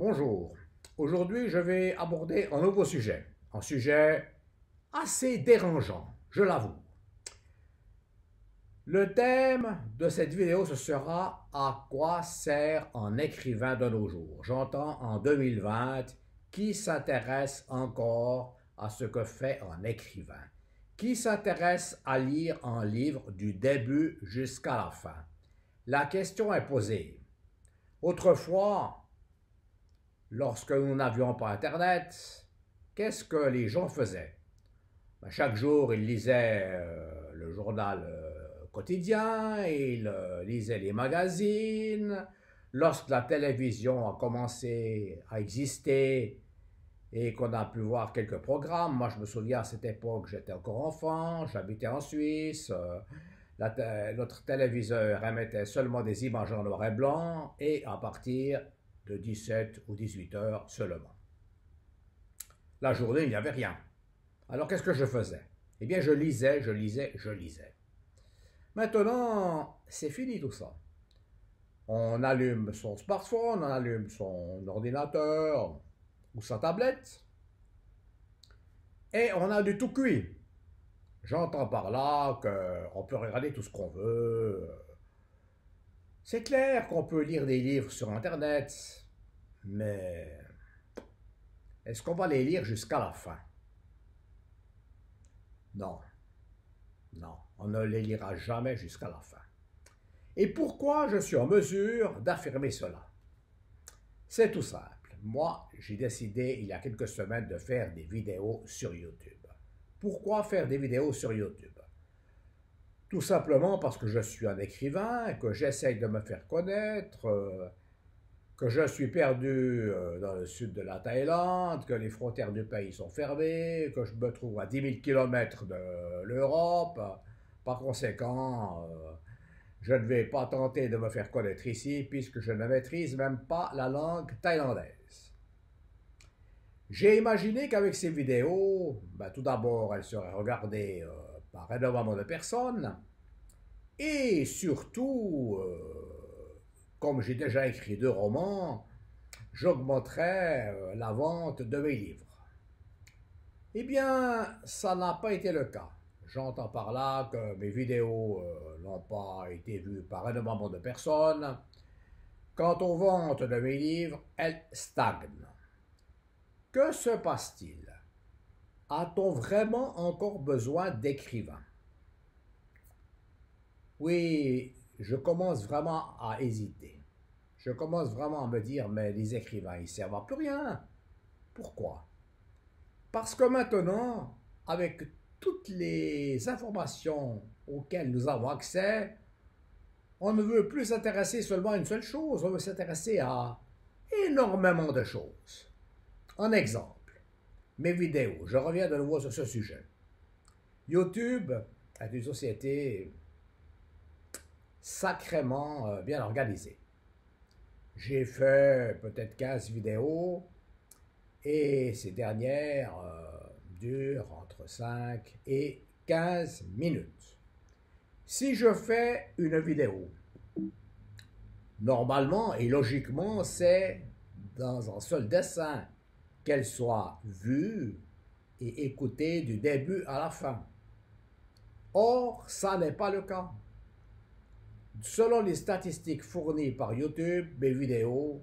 Bonjour. Aujourd'hui, je vais aborder un nouveau sujet. Un sujet assez dérangeant, je l'avoue. Le thème de cette vidéo, ce sera à quoi sert un écrivain de nos jours. J'entends en 2020 qui s'intéresse encore à ce que fait un écrivain. Qui s'intéresse à lire un livre du début jusqu'à la fin. La question est posée. Autrefois, lorsque nous n'avions pas Internet, qu'est-ce que les gens faisaient? Chaque jour, ils lisaient le journal quotidien, ils lisaient les magazines. Lorsque la télévision a commencé à exister et qu'on a pu voir quelques programmes, moi je me souviens à cette époque, j'étais encore enfant, j'habitais en Suisse, notre téléviseur émettait seulement des images en noir et blanc et à partir de 17 ou 18 heures seulement. La journée, il n'y avait rien. Alors qu'est-ce que je faisais? Eh bien, je lisais. Maintenant, c'est fini tout ça. On allume son smartphone, on allume son ordinateur ou sa tablette et on a du tout cuit. J'entends par là qu'on peut regarder tout ce qu'on veut. C'est clair qu'on peut lire des livres sur Internet, mais est-ce qu'on va les lire jusqu'à la fin? Non, non, on ne les lira jamais jusqu'à la fin. Et pourquoi je suis en mesure d'affirmer cela? C'est tout simple. Moi, j'ai décidé il y a quelques semaines de faire des vidéos sur YouTube. Pourquoi faire des vidéos sur YouTube? Tout simplement parce que je suis un écrivain, que j'essaye de me faire connaître, que je suis perdu dans le sud de la Thaïlande, que les frontières du pays sont fermées, que je me trouve à 10 000 km de l'Europe. Par conséquent, je ne vais pas tenter de me faire connaître ici puisque je ne maîtrise même pas la langue thaïlandaise. J'ai imaginé qu'avec ces vidéos, tout d'abord, elles seraient regardées par énormément de personnes et surtout, comme j'ai déjà écrit 2 romans, j'augmenterai la vente de mes livres. Eh bien, ça n'a pas été le cas. J'entends par là que mes vidéos n'ont pas été vues par énormément de personnes. Quant aux ventes de mes livres, elles stagnent. Que se passe-t-il? A-t-on vraiment encore besoin d'écrivains? Oui, je commence vraiment à hésiter. Je commence vraiment à me dire, mais les écrivains, ils ne servent à plus rien. Pourquoi? Parce que maintenant, avec toutes les informations auxquelles nous avons accès, on ne veut plus s'intéresser seulement à une seule chose, on veut s'intéresser à énormément de choses. Un exemple, mes vidéos, je reviens de nouveau sur ce sujet. YouTube est une société sacrément bien organisée. J'ai fait peut-être 15 vidéos et ces dernières durent entre 5 et 15 minutes. Si je fais une vidéo, normalement et logiquement, c'est dans un seul dessin, qu'elle soit vue et écoutée du début à la fin. Or, ça n'est pas le cas. Selon les statistiques fournies par YouTube, mes vidéos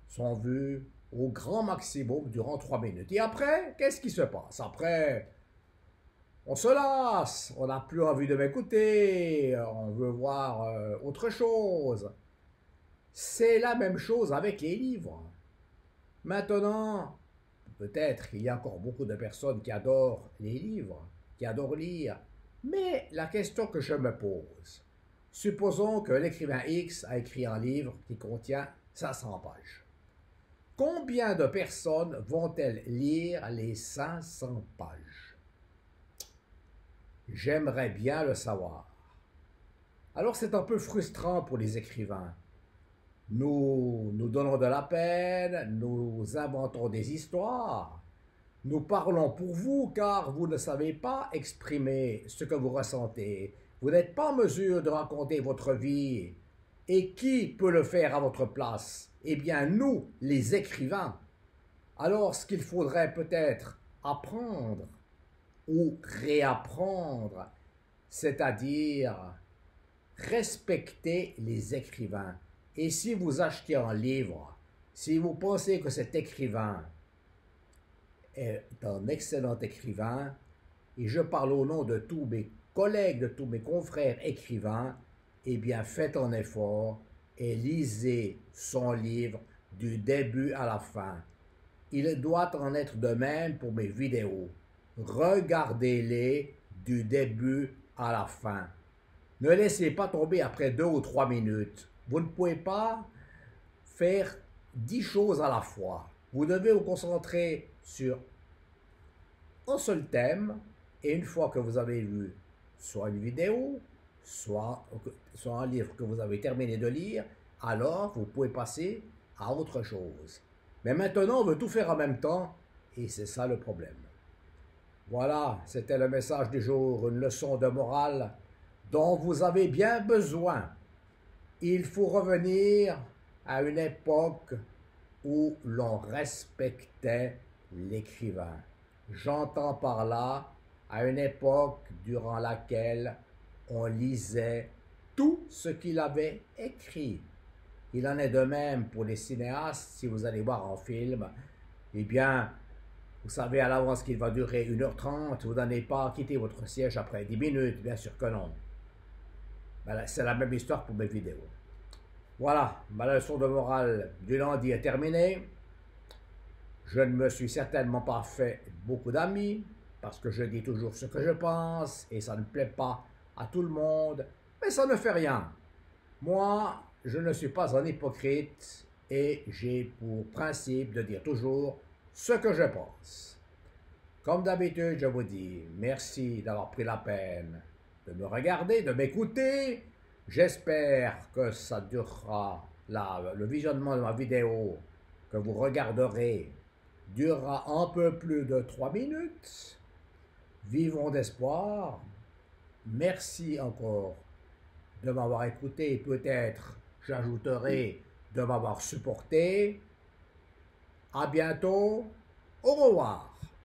sont vues au grand maximum durant 3 minutes. Et après, qu'est-ce qui se passe? Après, on se lasse, on n'a plus envie de m'écouter, on veut voir autre chose. C'est la même chose avec les livres. Maintenant, peut-être qu'il y a encore beaucoup de personnes qui adorent les livres, qui adorent lire, mais la question que je me pose, supposons que l'écrivain X a écrit un livre qui contient 500 pages. Combien de personnes vont-elles lire les 500 pages? J'aimerais bien le savoir. Alors c'est un peu frustrant pour les écrivains. Nous nous donnons de la peine, nous inventons des histoires, nous parlons pour vous car vous ne savez pas exprimer ce que vous ressentez. Vous n'êtes pas en mesure de raconter votre vie. Et qui peut le faire à votre place? eh bien nous, les écrivains, alors ce qu'il faudrait peut-être apprendre ou réapprendre, c'est-à-dire respecter les écrivains. Et si vous achetez un livre, si vous pensez que cet écrivain est un excellent écrivain, et je parle au nom de tous mes collègues, de tous mes confrères écrivains, eh bien faites un effort et lisez son livre du début à la fin. Il doit en être de même pour mes vidéos. Regardez-les du début à la fin. Ne laissez pas tomber après 2 ou 3 minutes. Vous ne pouvez pas faire 10 choses à la fois. Vous devez vous concentrer sur un seul thème, et une fois que vous avez vu soit une vidéo, soit un livre que vous avez terminé de lire, alors vous pouvez passer à autre chose. Mais maintenant, on veut tout faire en même temps, et c'est ça le problème. Voilà, c'était le message du jour, une leçon de morale dont vous avez bien besoin. Il faut revenir à une époque où l'on respectait l'écrivain. J'entends par là à une époque durant laquelle on lisait tout ce qu'il avait écrit. Il en est de même pour les cinéastes. Si vous allez voir un film, eh bien, vous savez à l'avance qu'il va durer 1h30, vous n'allez pas quitter votre siège après 10 minutes, bien sûr que non. Ben, c'est la même histoire pour mes vidéos. Voilà, ma leçon de morale du lundi est terminée. Je ne me suis certainement pas fait beaucoup d'amis, parce que je dis toujours ce que je pense, et ça ne plaît pas à tout le monde, mais ça ne fait rien. Moi, je ne suis pas un hypocrite, et j'ai pour principe de dire toujours ce que je pense. Comme d'habitude, je vous dis merci d'avoir pris la peine de me regarder, de m'écouter. J'espère que ça durera, le visionnement de ma vidéo que vous regarderez durera un peu plus de 3 minutes. Vivons d'espoir. Merci encore de m'avoir écouté et peut-être j'ajouterai de m'avoir supporté. À bientôt. Au revoir.